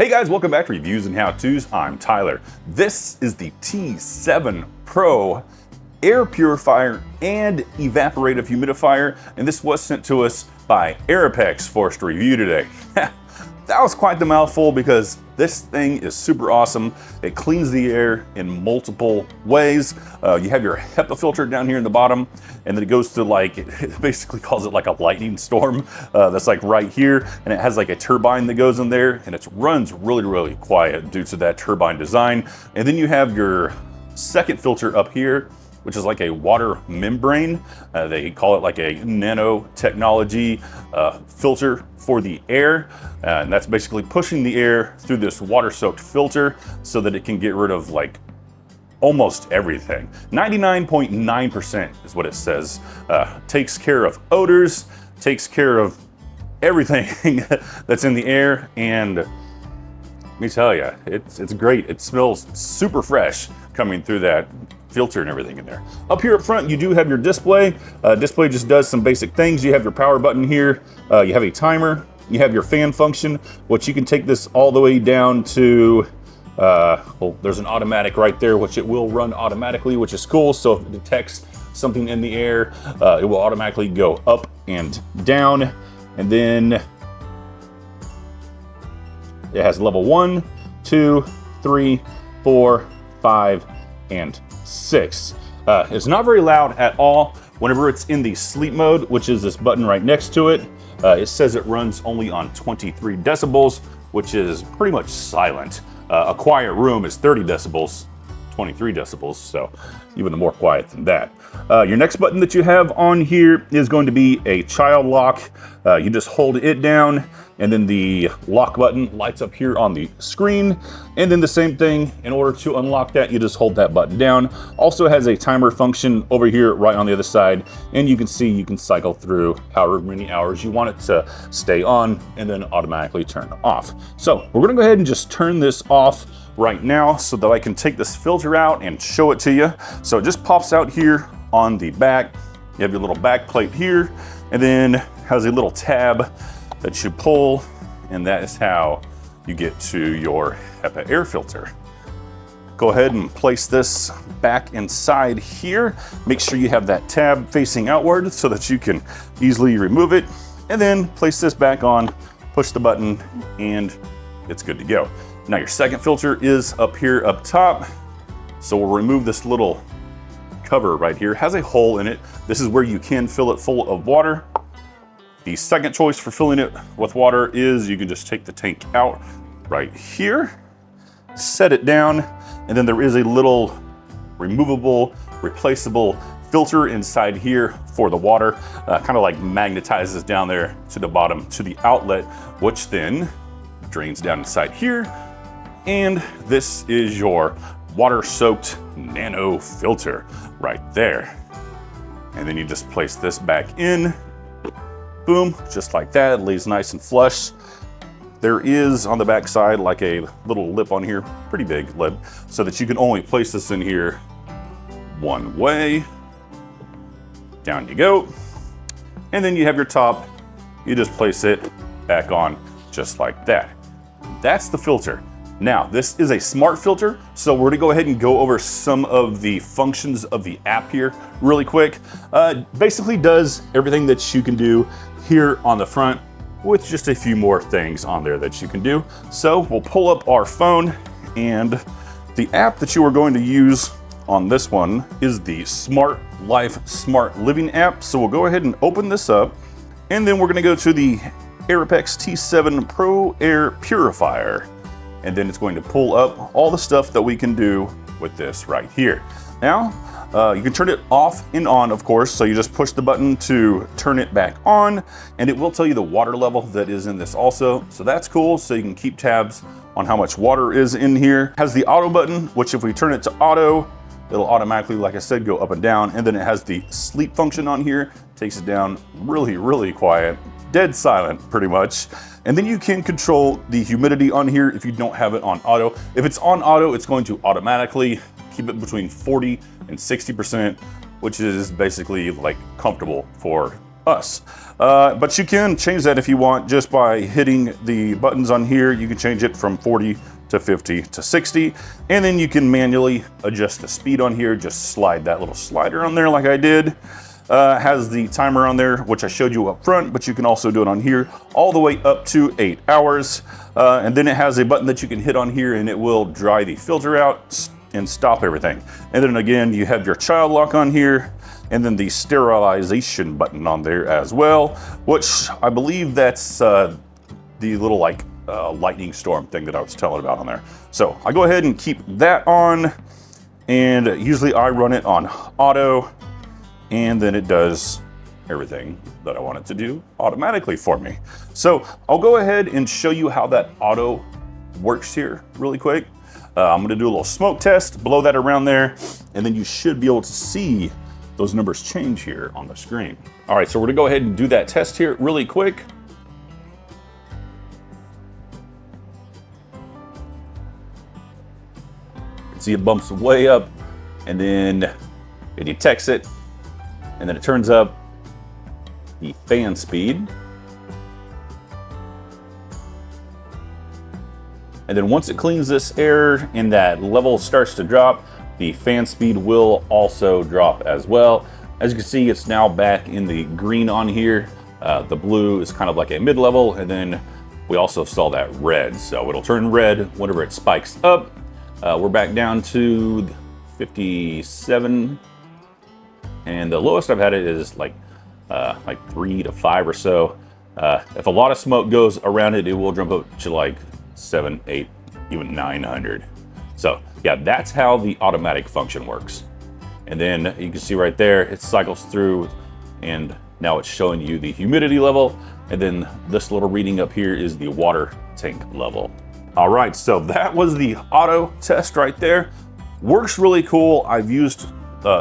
Hey guys, welcome back to Reviews and How-Tos. I'm Tyler. This is the T7 Pro air purifier and evaporative humidifier, and this was sent to us by AIRAPEX for us to review today. That was quite the mouthful because this thing is super awesome. It cleans the air in multiple ways. You have your HEPA filter down here in the bottom, and then it goes to it basically calls it like a lightning storm that's like right here, and it has like a turbine that goes in there, and it runs really quiet due to that turbine design. And then you have your second filter up here, which is like a water membrane. They call it like a nanotechnology filter for the air. And that's basically pushing the air through this water-soaked filter so that it can get rid of like almost everything. 99.9% is what it says. Takes care of odors, takes care of everything that's in the air, and let me tell you, it's great. It smells super fresh coming through that filter and everything in there. Up here up front, you do have your display. Display just does some basic things. You have your power button here. You have a timer. You have your fan function, which you can take this all the way down to, well, there's an automatic right there, which it will run automatically, which is cool. So if it detects something in the air, it will automatically go up and down. And then it has level 1, 2, 3, 4, 5, and 6. It's not very loud at all. Whenever it's in the sleep mode, which is this button right next to it, it says it runs only on 23 decibels, which is pretty much silent. A quiet room is 30 decibels, 23 decibels, so even more quiet than that. Your next button that you have on here is going to be a child lock. You just hold it down, and then the lock button lights up here on the screen. And then the same thing, in order to unlock that, you just hold that button down. Also has a timer function over here right on the other side, and you can see you can cycle through however many hours you want it to stay on and then automatically turn off. So we're gonna go ahead and just turn this off right now so that I can take this filter out and show it to you. So it just pops out here on the back. You have your little back plate here, and then has a little tab that you pull, and that is how you get to your HEPA air filter. Go ahead and place this back inside here. Make sure you have that tab facing outward so that you can easily remove it, and then place this back on, push the button, and it's good to go. Now your second filter is up here up top. So we'll remove this little cover right here. It has a hole in it. This is where you can fill it full of water. The second choice for filling it with water is you can just take the tank out right here, set it down, and then there is a little removable, replaceable filter inside here for the water. Kind of like magnetizes down there to the bottom to the outlet, which then drains down inside here. And this is your water-soaked nano filter right there. And then you just place this back in. Boom, just like that. It lays nice and flush. There is on the back side like a little lip on here, pretty big lip, so that you can only place this in here one way. Down you go. And then you have your top. You just place it back on just like that. That's the filter. Now, this is a smart filter, so we're gonna go ahead and go over some of the functions of the app here really quick. Basically does everything that you can do here on the front with just a few more things on there that you can do. So we'll pull up our phone, and the app that you are going to use on this one is the Smart Life Smart Living app. So we'll go ahead and open this up, and then we're gonna go to the AIRAPEX T7 Pro Air Purifier. And then it's going to pull up all the stuff that we can do with this right here. Now, you can turn it off and on, of course, so you just push the button to turn it back on, and it will tell you the water level that is in this also. So that's cool, so you can keep tabs on how much water is in here. It has the auto button, which if we turn it to auto, it'll automatically, like I said, go up and down. And then it has the sleep function on here, takes it down really quiet, dead silent pretty much. And then you can control the humidity on here if you don't have it on auto. If it's on auto, it's going to automatically keep it between 40 and 60%, which is basically like comfortable for us. But you can change that if you want just by hitting the buttons on here. You can change it from 40 to 50 to 60, and then you can manually adjust the speed on here. Just slide that little slider on there like I did. Has the timer on there, which I showed you up front, but you can also do it on here all the way up to 8 hours. And then it has a button that you can hit on here and it will dry the filter out and stop everything. And then again, you have your child lock on here, and then the sterilization button on there as well, which I believe that's the little like lightning storm thing that I was telling about on there. So I go ahead and keep that on, and usually I run it on auto, and then it does everything that I want it to do automatically for me. So I'll go ahead and show you how that auto works here really quick. I'm gonna do a little smoke test, blow that around there, and then you should be able to see those numbers change here on the screen. All right, so we're gonna go ahead and do that test here really quick. See, it bumps way up, and then it detects it, and then it turns up the fan speed. And then once it cleans this air and that level starts to drop, the fan speed will also drop as well. As you can see, it's now back in the green on here. The blue is kind of like a mid-level, and then we also saw that red. So it'll turn red whenever it spikes up. We're back down to 57, and the lowest I've had it is like 3 to 5 or so. If a lot of smoke goes around it, it will jump up to like 700, 800, even 900. So yeah, that's how the automatic function works. And then you can see right there, it cycles through, and now it's showing you the humidity level. And then this little reading up here is the water tank level. All right, so that was the auto test right there. Works really cool. I've used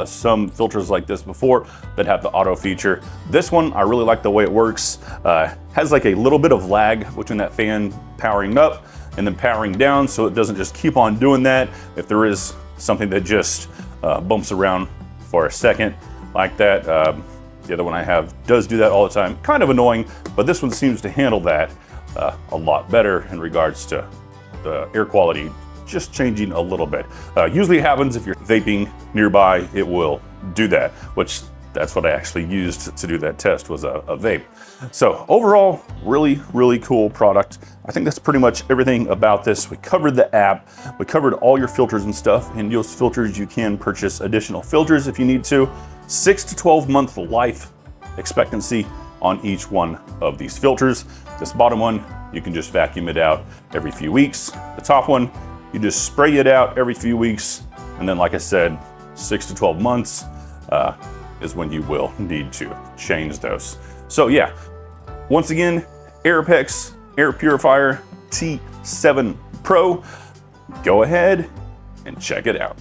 some filters like this before that have the auto feature. This one, I really like the way it works. Has like a little bit of lag between that fan powering up and then powering down, so it doesn't just keep on doing that. If there is something that just bumps around for a second like that, the other one I have does do that all the time. Kind of annoying, but this one seems to handle that a lot better in regards to the air quality just changing a little bit. Usually happens if you're vaping nearby, it will do that, which that's what I actually used to do that test, was a vape. So overall, really, really cool product. I think that's pretty much everything about this. We covered the app, we covered all your filters and stuff. In those filters, you can purchase additional filters if you need to. 6 to 12 month life expectancy on each one of these filters. This bottom one, you can just vacuum it out every few weeks. The top one, you just spray it out every few weeks. And then, like I said, 6 to 12 months is when you will need to change those. So yeah, once again, AIRAPEX Air Purifier T7 Pro. Go ahead and check it out.